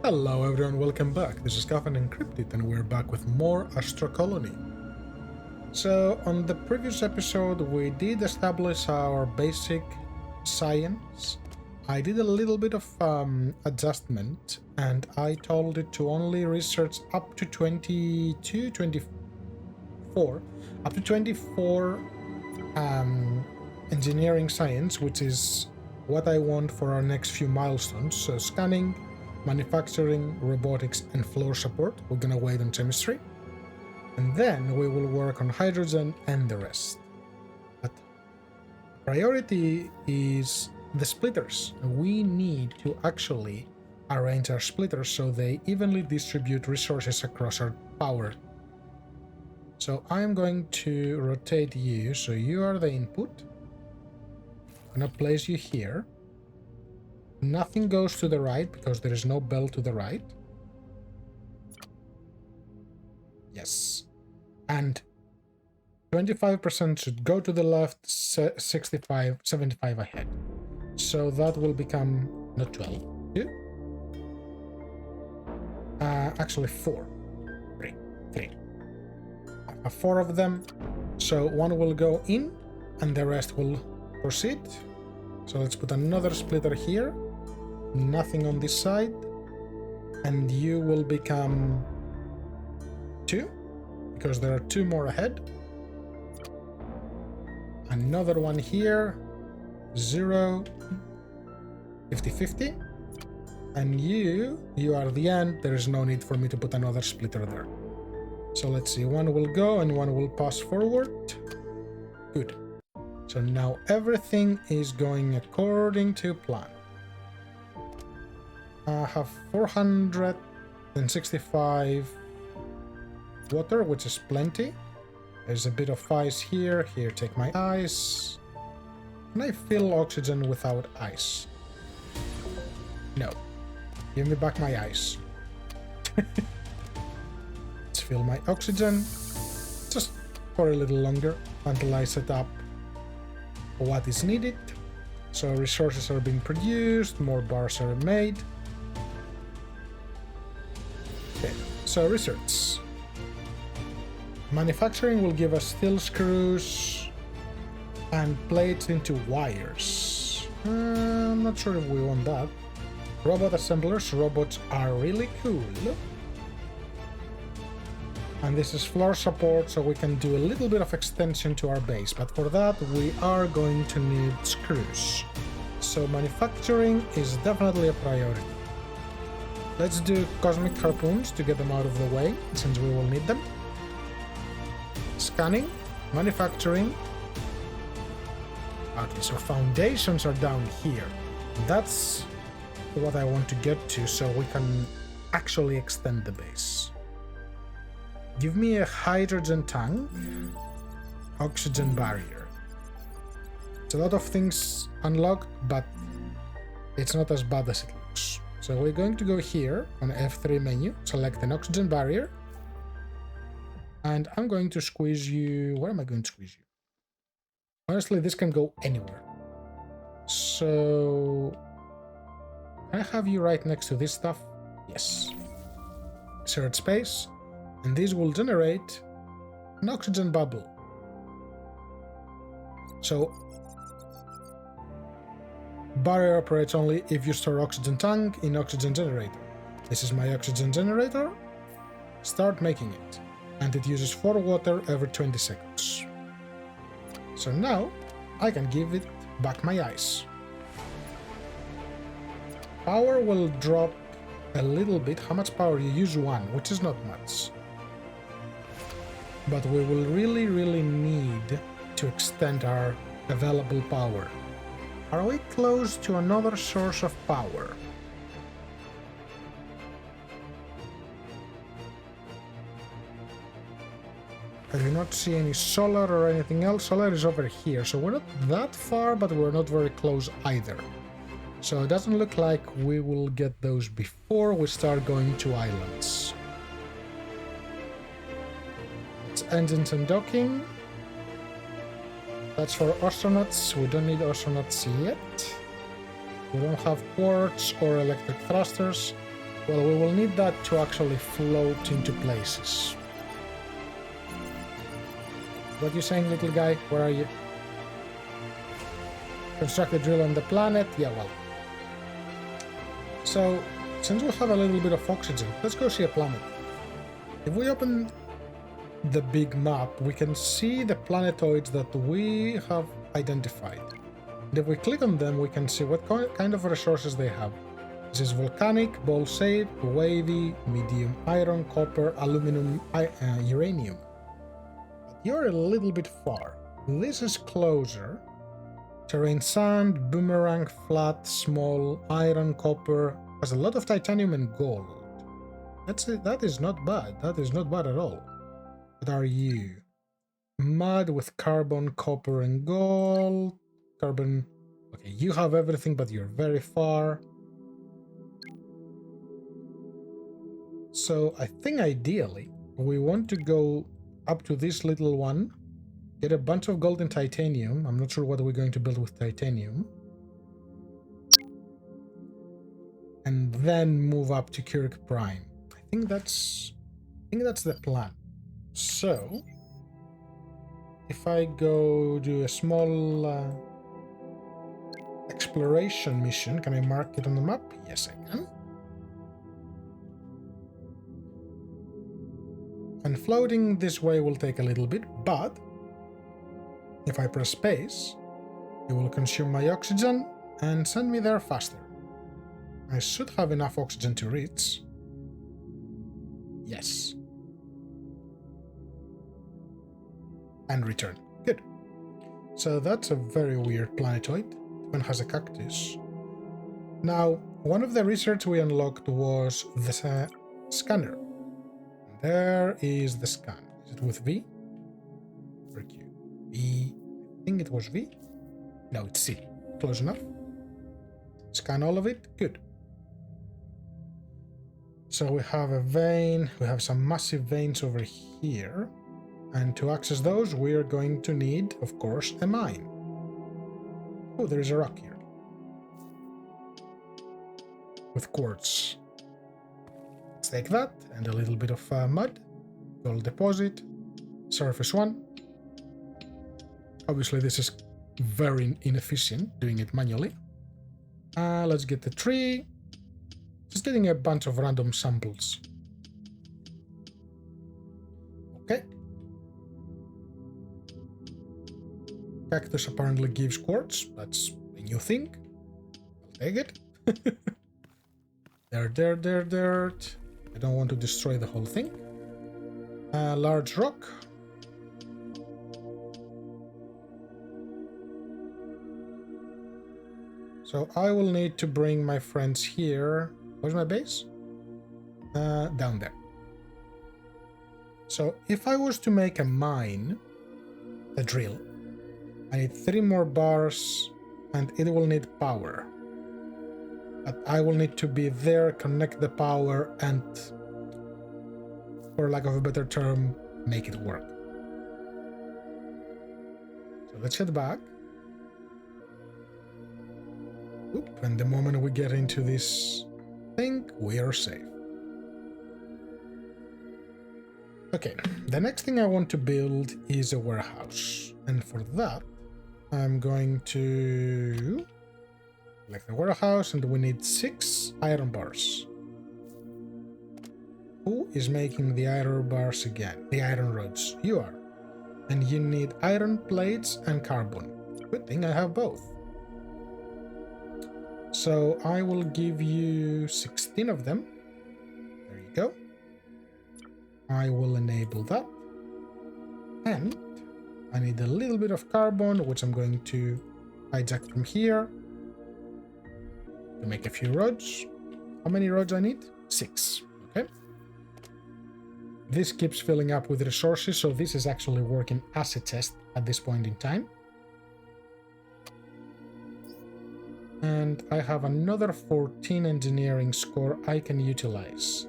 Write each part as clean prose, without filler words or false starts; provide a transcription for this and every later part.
Hello everyone, welcome back. This is Caffeine Encrypted and we're back with more Astro Colony. So on the previous episode we did establish our basic science. I did a little bit of adjustment and I told it to only research up to 24 engineering science, which is what I want for our next few milestones. So scanning, manufacturing, robotics, and floor support. We're gonna wait on chemistry. And then we will work on hydrogen and the rest. But priority is the splitters. We need to actually arrange our splitters so they evenly distribute resources across our power. So I'm going to rotate you, so you are the input. I'm gonna place you here. Nothing goes to the right because there is no bell to the right. Yes. And 25% should go to the left, 75 ahead. So that will become not 12, 2. Actually 4. 3. I have 4 of them. So one will go in and the rest will proceed. So let's put another splitter here. Nothing on this side, and you will become 2 because there are 2 more ahead. Another one here, 0, 50-50, and you are the end. There is no need for me to put another splitter there. So let's see, one will go and one will pass forward. Good. So now everything is going according to plan. I have 465 water, which is plenty. There's a bit of ice here. Here, take my ice. Can I fill oxygen without ice? No. Give me back my ice. Let's fill my oxygen. Just for a little longer until I set up what is needed. So resources are being produced, more bars are made. So research. Manufacturing will give us steel screws and plates into wires. I'm not sure if we want that. Robot assemblers. Robots are really cool. And this is floor support, so we can do a little bit of extension to our base. But for that, we are going to need screws. So manufacturing is definitely a priority. Let's do cosmic harpoons to get them out of the way, since we will need them. Scanning, manufacturing. Okay, so foundations are down here. That's what I want to get to, so we can actually extend the base. Give me a hydrogen tank, oxygen barrier. It's a lot of things unlocked, but it's not as bad as it looks. So we're going to go here on F3 menu, select an oxygen barrier, and I'm going to squeeze you. Where am I going to squeeze you? Honestly, this can go anywhere. So can I have you right next to this stuff? Yes. Insert space, and this will generate an oxygen bubble. So barrier operates only if you store oxygen tank in oxygen generator. This is my oxygen generator. Start making it. And it uses 4 water every 20 seconds. So now I can give it back my ice. Power will drop a little bit. How much power? You use 1, which is not much. But we will really need to extend our available power. Are we close to another source of power? I do not see any solar or anything else. Solar is over here, so we're not that far, but we're not very close either. So it doesn't look like we will get those before we start going to islands. It's engines and docking. That's for astronauts. We don't need astronauts yet. We don't have quartz or electric thrusters. Well, we will need that to actually float into places. What are you saying, little guy? Where are you? Construct a drill on the planet? Yeah, well. So, since we have a little bit of oxygen, let's go see a planet. If we open the big map, we can see the planetoids that we have identified. And if we click on them, we can see what kind of resources they have. This is volcanic, ball-shaped, wavy, medium iron, copper, aluminum, uranium. But you're a little bit far. This is closer. Terrain sand, boomerang, flat, small, iron, copper, has a lot of titanium and gold. That's it. That is not bad. That is not bad at all. What are you? Mud with carbon, copper, and gold. Carbon. Okay, you have everything, but you're very far. So I think ideally we want to go up to this little one, get a bunch of gold and titanium. I'm not sure what we're going to build with titanium. And then move up to Kirk Prime. I think that's the plan. So if I go do a small exploration mission, can I mark it on the map? Yes, I can. And floating this way will take a little bit, but if I press space, it will consume my oxygen and send me there faster. I should have enough oxygen to reach. Yes. And return. Good. So that's a very weird planetoid. It even has a cactus. Now, one of the research we unlocked was the scanner. There is the scan. Is it with V? Or Q? V. I think it was V. No, it's C. Close enough. Scan all of it. Good. So we have a vein. We have some massive veins over here. And to access those, we are going to need, of course, a mine. Oh, there is a rock here. With quartz. Let's take that and a little bit of mud. Gold deposit. Surface 1. Obviously, this is very inefficient, doing it manually. Let's get the tree. Just getting a bunch of random samples. Okay. Cactus apparently gives quartz. That's a new thing. I'll take it. Dirt. I don't want to destroy the whole thing. Large rock. So I will need to bring my friends here. Where's my base? Down there. So if I was to make a mine, a drill, I need 3 more bars and it will need power. But I will need to be there, connect the power, and, for lack of a better term, make it work. So let's head back. Oop, and the moment we get into this thing, we are safe. Okay, the next thing I want to build is a warehouse. And for that, I'm going to select the warehouse, and we need 6 iron bars. Who is making the iron bars again? The iron rods. You are. And you need iron plates and carbon. Good thing I have both. So I will give you 16 of them. There you go. I will enable that. And I need a little bit of carbon, which I'm going to hijack from here to make a few rods. How many rods I need? 6. Okay. This keeps filling up with resources, so this is actually working as a test at this point in time. And I have another 14 engineering score I can utilize.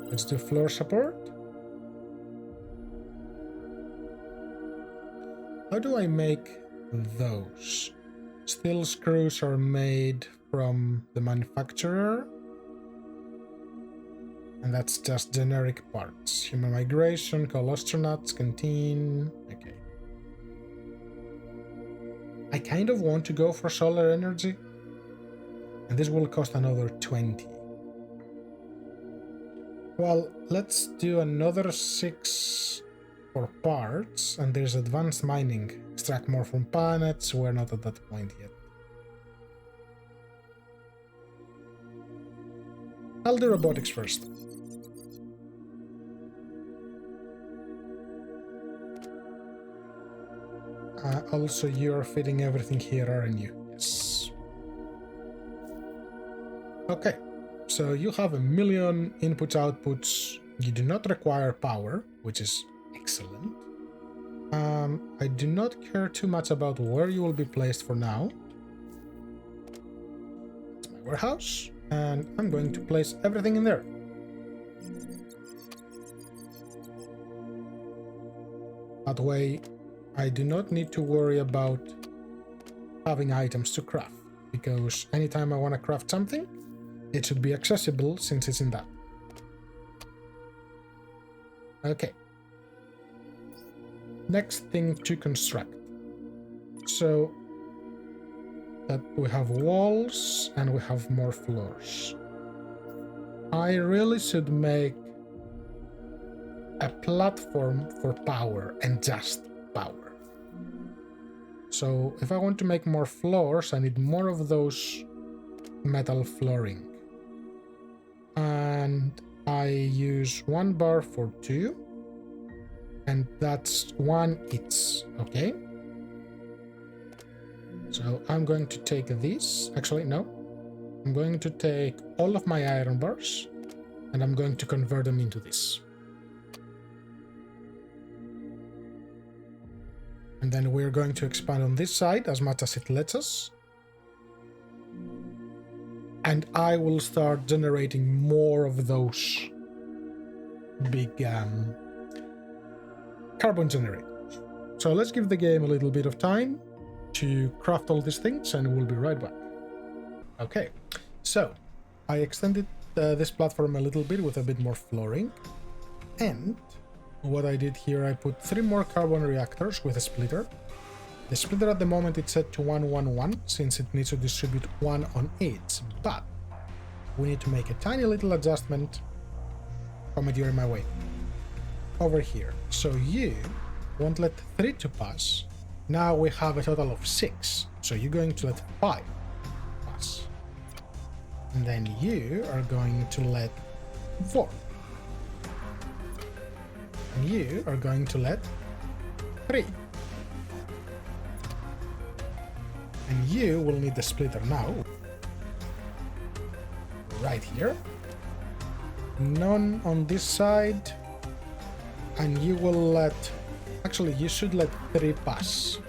Let's do floor support. How do I make those? Steel screws are made from the manufacturer. And that's just generic parts. Human migration, call astronauts, canteen. Okay. I kind of want to go for solar energy. And this will cost another 20. Well, let's do another 6 for parts. And there's advanced mining. Extract more from planets. We're not at that point yet. I'll do robotics first. Also, you're fitting everything here, aren't you? Yes. Okay, so you have 1,000,000 inputs, outputs. You do not require power, which is excellent. I do not care too much about where you will be placed for now. It's my warehouse, and I'm going to place everything in there. That way, I do not need to worry about having items to craft, because anytime I want to craft something, it should be accessible since it's in that. Okay. Next thing to construct. So that we have walls and we have more floors. I really should make a platform for power and just power. So if I want to make more floors, I need more of those metal flooring. And I use 1 bar for 2. And that's 1 each, okay? So I'm going to take this. Actually, no. I'm going to take all of my iron bars and I'm going to convert them into this. And then we're going to expand on this side as much as it lets us. And I will start generating more of those big carbon generators. So let's give the game a little bit of time to craft all these things and we'll be right back. Okay, so I extended this platform a little bit with a bit more flooring. And what I did here, I put 3 more carbon reactors with a splitter. The splitter at the moment it's set to 1, 1, 1 since it needs to distribute 1 on each, but we need to make a tiny little adjustment. Comment, you're in my way. Over here. So you won't let 3 to pass. Now we have a total of 6. So you're going to let 5 pass. And then you are going to let 4. And you are going to let 3. And you will need the splitter now. Right here. None on this side. And you will let... Actually, you should let 3 pass.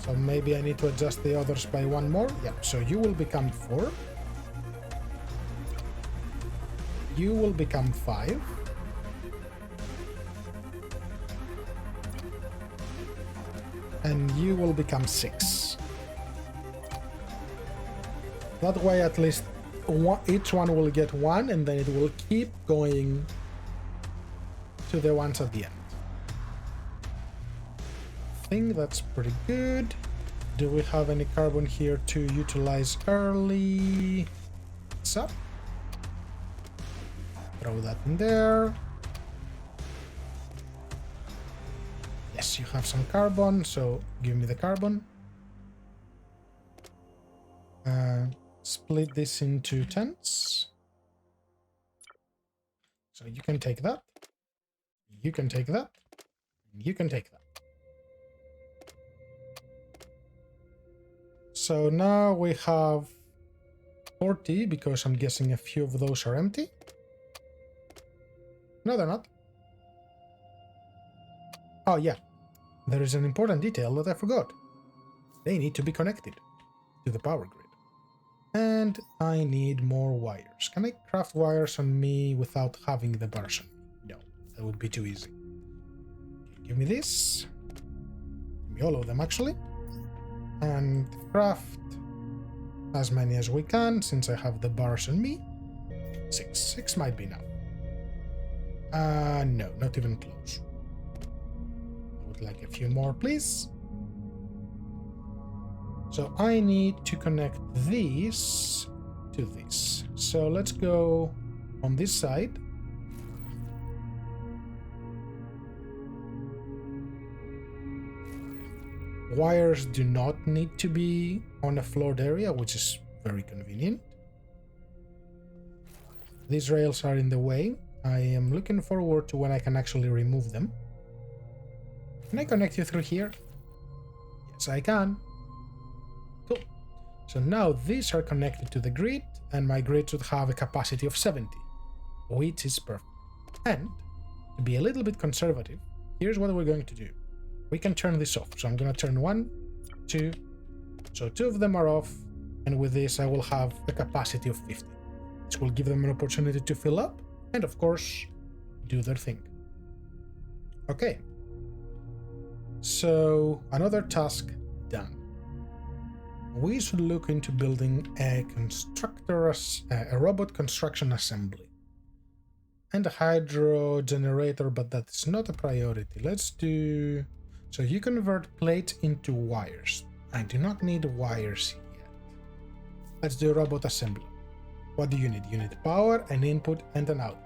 So maybe I need to adjust the others by 1 more. Yeah, so you will become 4. You will become 5. And you will become 6. That way at least each one will get 1 and then it will keep going to the ones at the end. I think that's pretty good. Do we have any carbon here to utilize early? What's up? Throw that in there. Yes, you have some carbon, so give me the carbon. Split this into tenths. So you can take that. You can take that. You can take that. So now we have 40 because I'm guessing a few of those are empty. No, they're not. Oh yeah, there is an important detail that I forgot. They need to be connected to the power grid. And I need more wires. Can I craft wires on me without having the bars on me? No, that would be too easy. Okay, give me this. Give me all of them actually. And craft as many as we can, since I have the bars on me. 6. 6 might be enough. No, not even close. I would like a few more, please. So I need to connect these to this. So let's go on this side. Wires do not need to be on a floored area, which is very convenient. These rails are in the way. I am looking forward to when I can actually remove them. Can I connect you through here? Yes, I can. Cool. So now these are connected to the grid, and my grid should have a capacity of 70, which is perfect. And to be a little bit conservative, here's what we're going to do. We can turn this off. So I'm going to turn 1, 2. So 2 of them are off, and with this I will have a capacity of 50. This will give them an opportunity to fill up, and of course, do their thing. Okay. So another task done. We should look into building a robot construction assembly. And a hydro generator, but that's not a priority. Let's do... So you convert plates into wires. I do not need wires yet. Let's do robot assembly. What do you need? You need power, an input, and an output.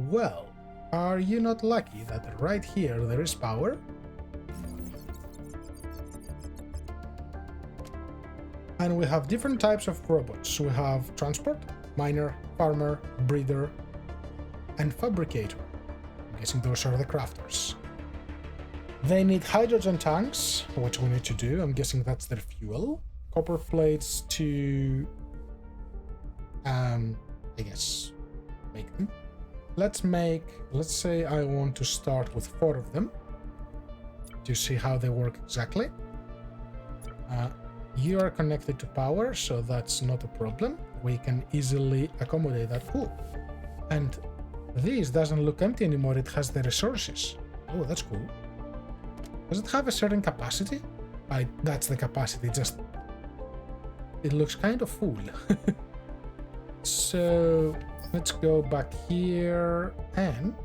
Well, are you not lucky that right here there is power? And we have different types of robots. We have transport, miner, farmer, breeder, and fabricator. I'm guessing those are the crafters. They need hydrogen tanks, which we need to do. I'm guessing that's their fuel. Copper plates to, I guess, make them. Let's say I want to start with 4 of them to see how they work exactly. You are connected to power, so that's not a problem. We can easily accommodate that. Ooh. And this doesn't look empty anymore. It has the resources. Oh, that's cool. Does it have a certain capacity? That's the capacity, just... It looks kind of full. So, let's go back here and...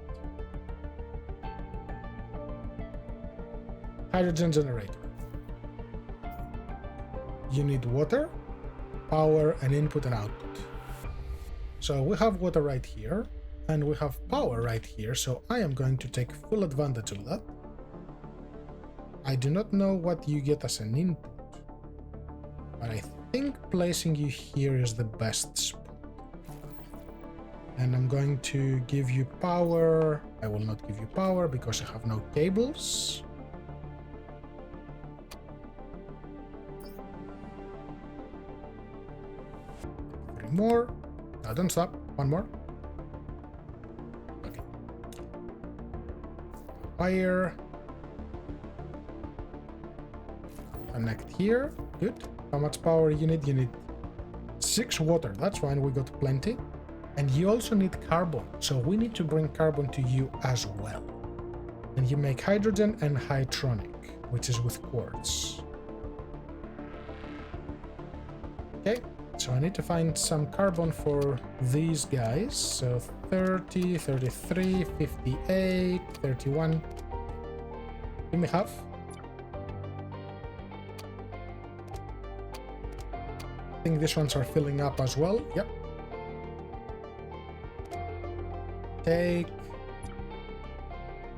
Hydrogen generator. You need water, power, and input and output. So we have water right here, and we have power right here, so I am going to take full advantage of that. I do not know what you get as an input, but I think placing you here is the best spot. And I'm going to give you power. I will not give you power because I have no cables. Three more. No, don't stop. One more. Okay. Fire. Connect here. Good. How much power you need? You need 6 water. That's fine. We got plenty. And you also need carbon. So we need to bring carbon to you as well. And you make hydrogen and hydronic, which is with quartz. Okay. So I need to find some carbon for these guys. So 30, 33, 58, 31. Give me half. I think these ones are filling up as well. Yep. Take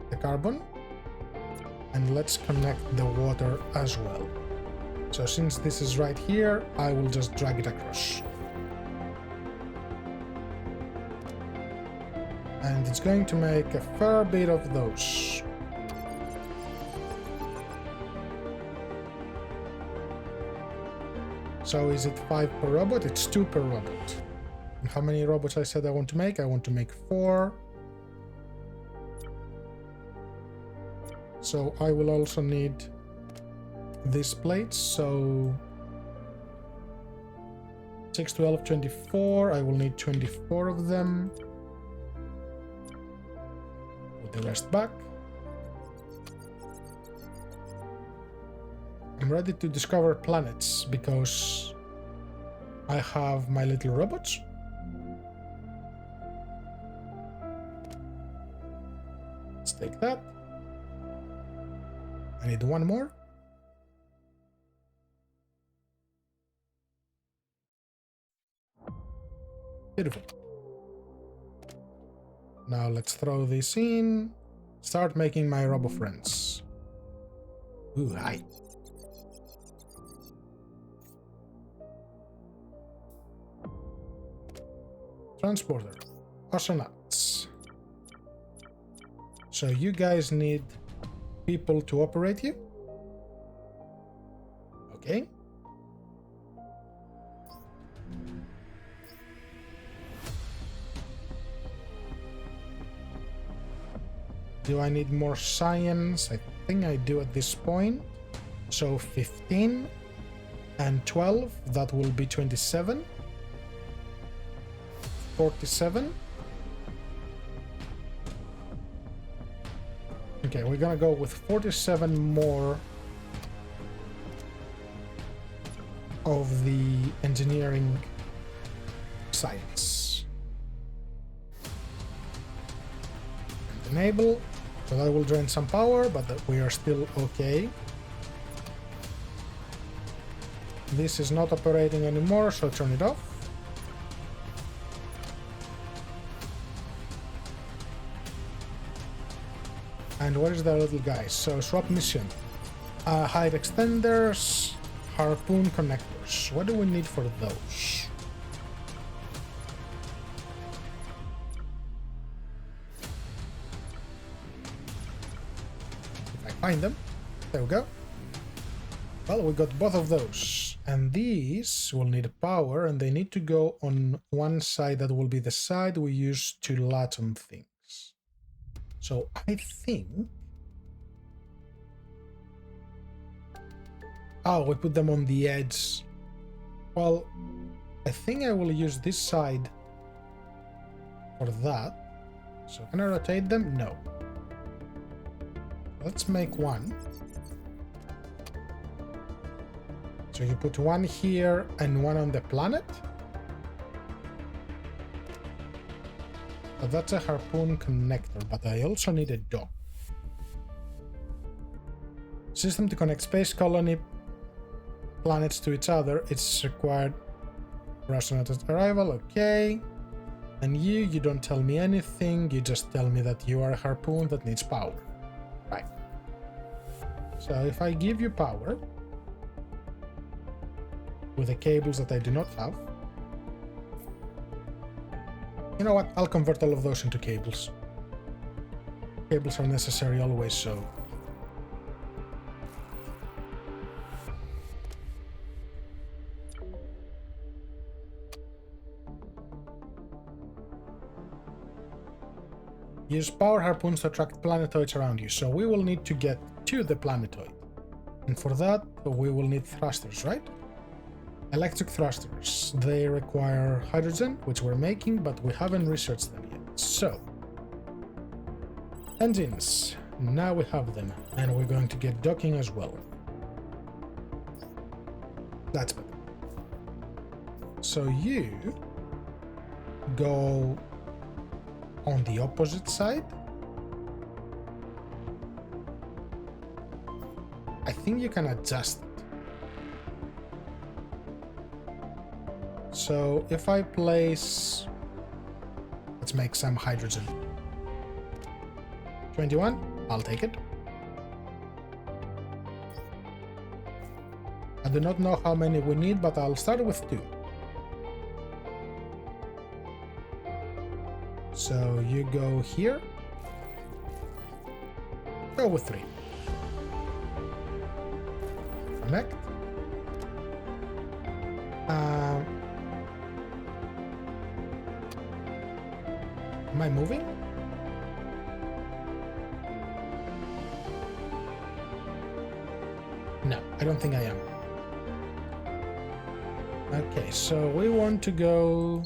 the carbon and let's connect the water as well. So since this is right here, I will just drag it across. And it's going to make a fair bit of those. So is it 5 per robot? It's 2 per robot. And how many robots I said I want to make? I want to make 4. So I will also need these plates. So 6, 12, 24. I will need 24 of them. Put the rest back. I'm ready to discover planets because I have my little robots. Let's take that. I need one more. Beautiful. Now let's throw this in. Start making my robo friends. Ooh, hi. Transporter. Astronauts. So you guys need people to operate you? Okay. Do I need more science? I think I do at this point. So 15 and 12, that will be 27. 47. Okay, we're gonna go with 47 more of the engineering science. And enable, so that will drain some power, but we are still okay. This is not operating anymore, so turn it off. And where is the little guy? So swap mission. Hide extenders, harpoon connectors. What do we need for those? If I find them. There we go. Well, we got both of those. And these will need power, and they need to go on one side that will be the side we use to latch on things. So I think... Oh, we put them on the edge. Well, I think I will use this side for that. So can I rotate them? No. Let's make one. So you put one here and one on the planet. But that's a harpoon connector, but I also need a dock. System to connect space colony planets to each other. It's required for astronaut arrival. Okay. And you don't tell me anything. You just tell me that you are a harpoon that needs power. Right. So if I give you power with the cables that I do not have, you know what? I'll convert all of those into cables. Cables are necessary always, so. Use power harpoons to attract planetoids around you. So we will need to get to the planetoid. And for that, we will need thrusters, right? Electric thrusters. They require hydrogen, which we're making, but we haven't researched them yet. So, engines. Now we have them, and we're going to get docking as well. That's better. So you go on the opposite side. I think you can adjust it. So if I place, let's make some hydrogen. 21, I'll take it. I do not know how many we need, but I'll start with 2. So you go here. Go with 3. Connect. Am I moving? No, I don't think I am. Okay, so we want to go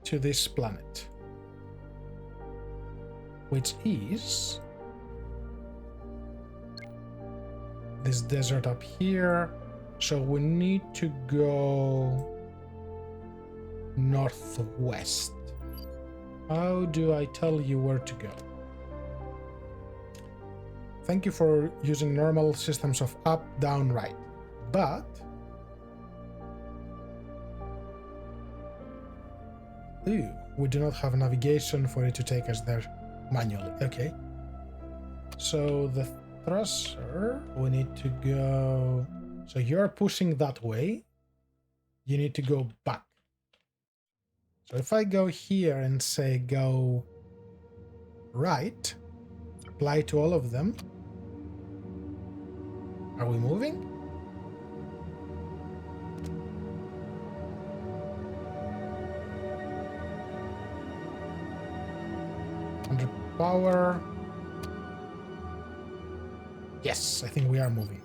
to this planet, which is this desert up here. So we need to go northwest. How do I tell you where to go? Thank you for using normal systems of up, down, right. But ooh, we do not have navigation for it to take us there manually. Okay. So the thruster, we need to go. So you're pushing that way. You need to go back. So if I go here and say go right, apply to all of them. Are we moving? Under power. Yes, I think we are moving.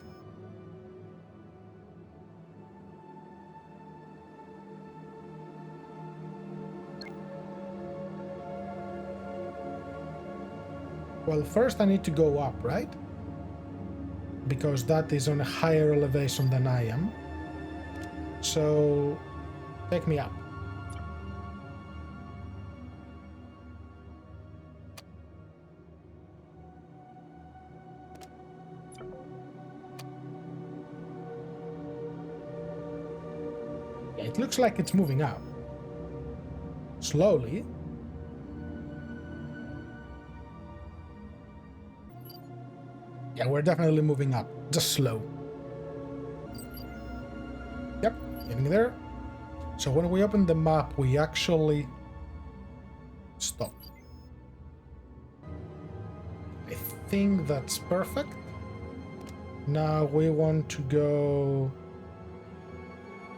Well, first I need to go up, right? Because that is on a higher elevation than I am. So, take me up. Yeah, it looks like it's moving up. Slowly. Yeah, we're definitely moving up. Just slow. Yep, getting there. So when we open the map, we actually stop. I think that's perfect. Now we want to go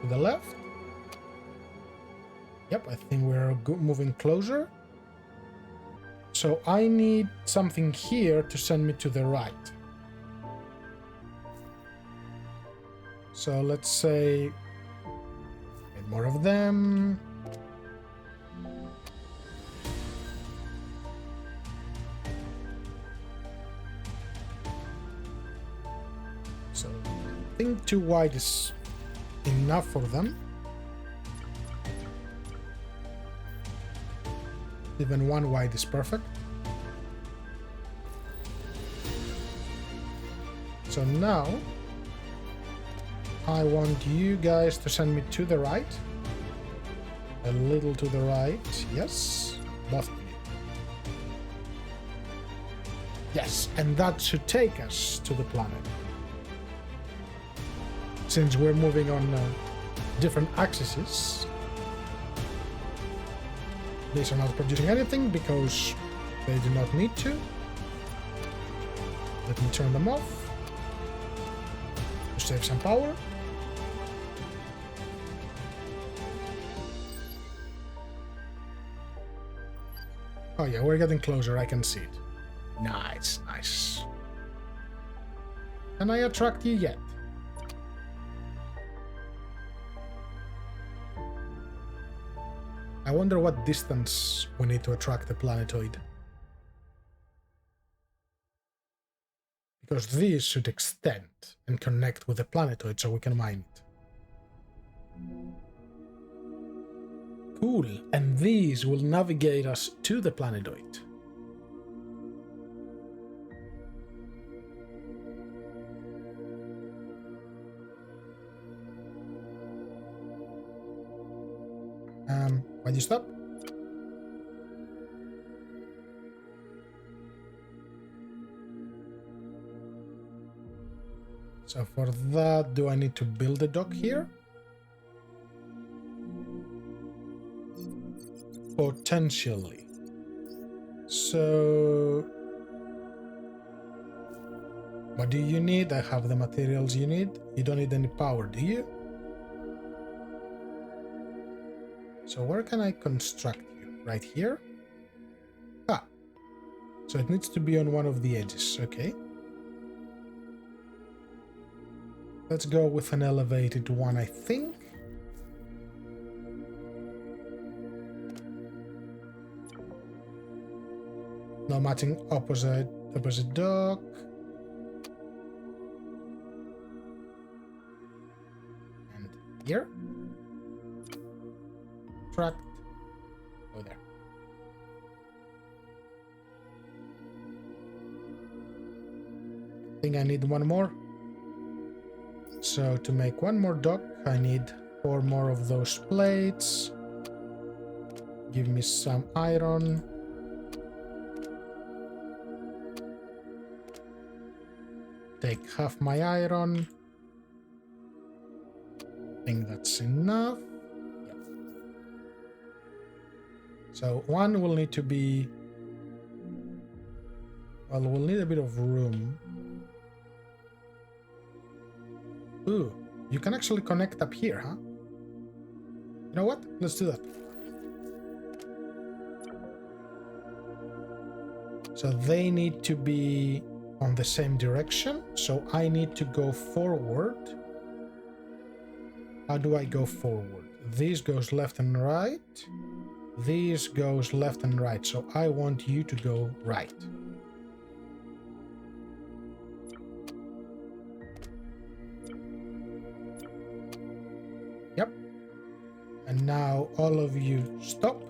to the left. Yep, I think we're moving closer. So I need something here to send me to the right. So let's say get more of them. So I think 2 wide is enough for them. Even 1 wide is perfect. So now I want you guys to send me to the right. A little to the right. Yes. Both of you. Yes, and that should take us to the planet. Since we're moving on different axes, these are not producing anything because they do not need to. Let me turn them off to save some power. Oh yeah, we're getting closer, I can see it. Nice, nice. Can I attract you yet? I wonder what distance we need to attract the planetoid. Because these should extend and connect with the planetoid so we can mine it. Cool, and these will navigate us to the planetoid. Why'd you stop? So for that, do I need to build a dock here? Potentially. So what do you need? I have the materials you need. You don't need any power, do you? So where can I construct you? Right here? Ah. So it needs to be on one of the edges, okay. Let's go with an elevated one, I think. No matching opposite dock. And here. Tracked. Go there. I think I need one more. So to make one more dock, I need 4 more of those plates. Give me some iron. Take half my iron. I think that's enough. Yeah. So one will need to be... Well, we'll need a bit of room. Ooh, you can actually connect up here, huh? You know what? Let's do that. So they need to be on the same direction. So I need to go forward. How do I go forward? This goes left and right. This goes left and right. So I want you to go right. Yep. And now all of you stop.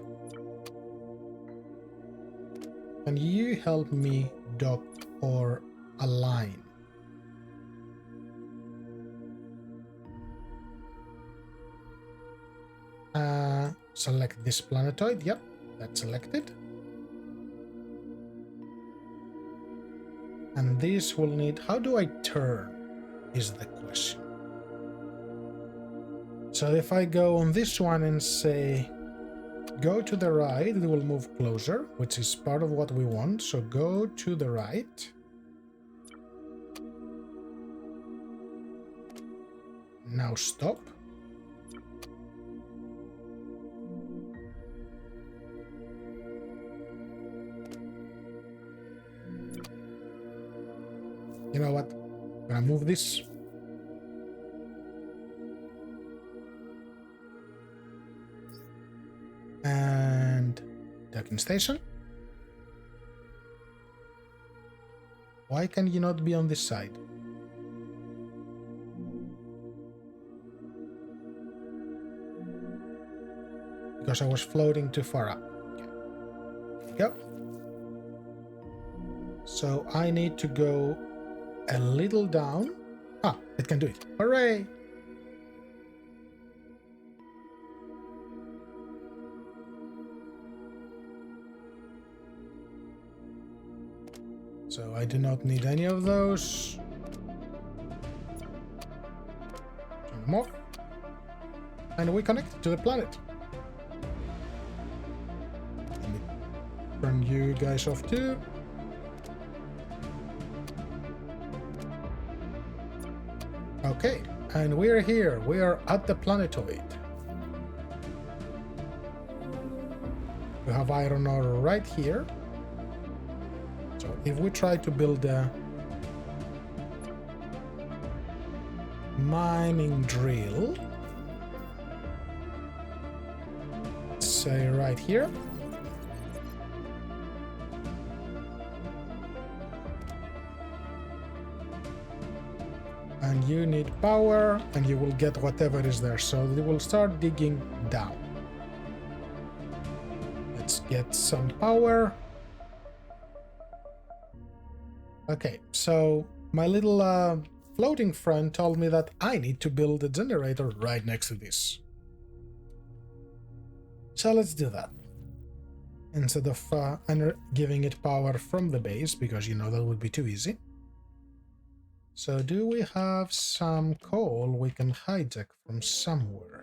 Can you help me dock or align? Select this planetoid. Yep, that's selected. And this will need... How do I turn is the question. So if I go on this one and say go to the right, it will move closer, which is part of what we want. So go to the right. Now stop. You know what? I'm gonna move this. And docking station. Why can you not be on this side? Because I was floating too far up. Okay. Go. So I need to go a little down. Ah, it can do it. Hooray! So I do not need any of those. Turn them off. And we connect to the planet. Let me turn you guys off too. Okay, and we're here. We are at the planetoid. We have iron ore right here. So if we try to build a mining drill, say right here. And you need power, and you will get whatever is there. So they will start digging down. Let's get some power. Okay, so my little floating friend told me that I need to build a generator right next to this. So let's do that. Instead of giving it power from the base, because you know that would be too easy. So do we have some coal we can hijack from somewhere?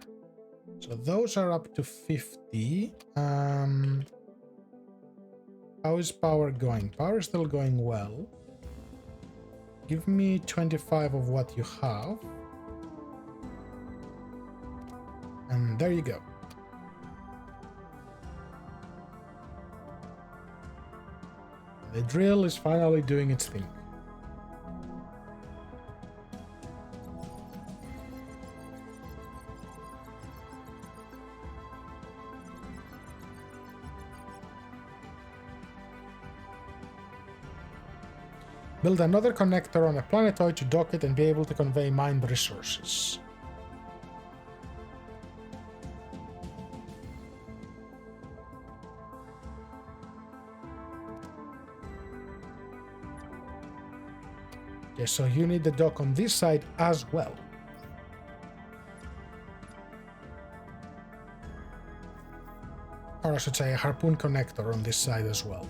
So those are up to 50. How is power going? Power is still going well. Give me 25 of what you have. And there you go. The drill is finally doing its thing. Build another connector on a planetoid to dock it and be able to convey mined resources. Okay, so you need the dock on this side as well. Or I should say a harpoon connector on this side as well.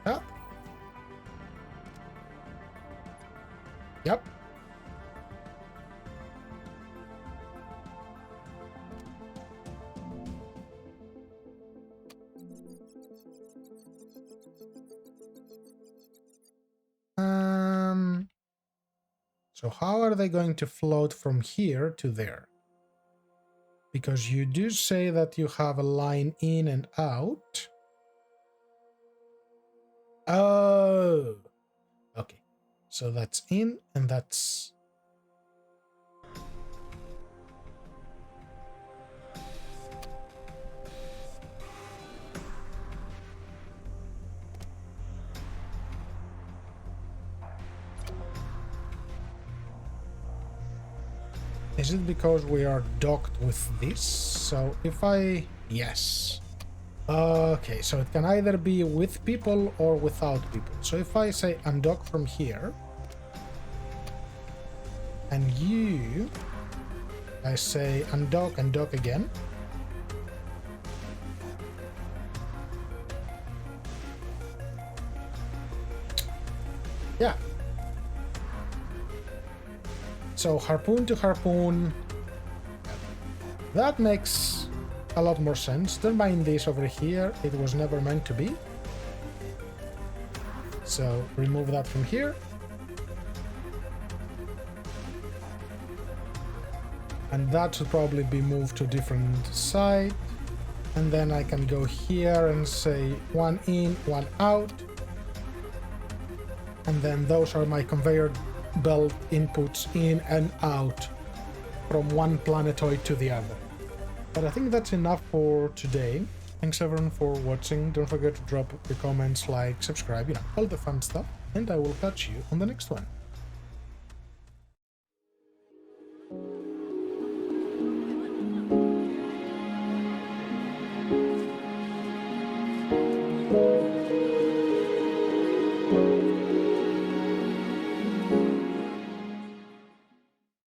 Yeah. Yep. So how are they going to float from here to there? Because you do say that you have a line in and out. Oh, okay. So that's in and that's... Is it because we are docked with this? So if I... Yes. Okay, so it can either be with people or without people. So if I say undock from here, and you... I say undock and dock again. Yeah. So harpoon to harpoon. That makes a lot more sense. Don't mind this over here. It was never meant to be. So remove that from here. And that should probably be moved to a different side. And then I can go here and say one in, one out. And then those are my conveyor belt inputs in and out from one planetoid to the other. But I think that's enough for today. Thanks everyone for watching. Don't forget to drop your comments, like, subscribe, all the fun stuff. And I will catch you on the next one.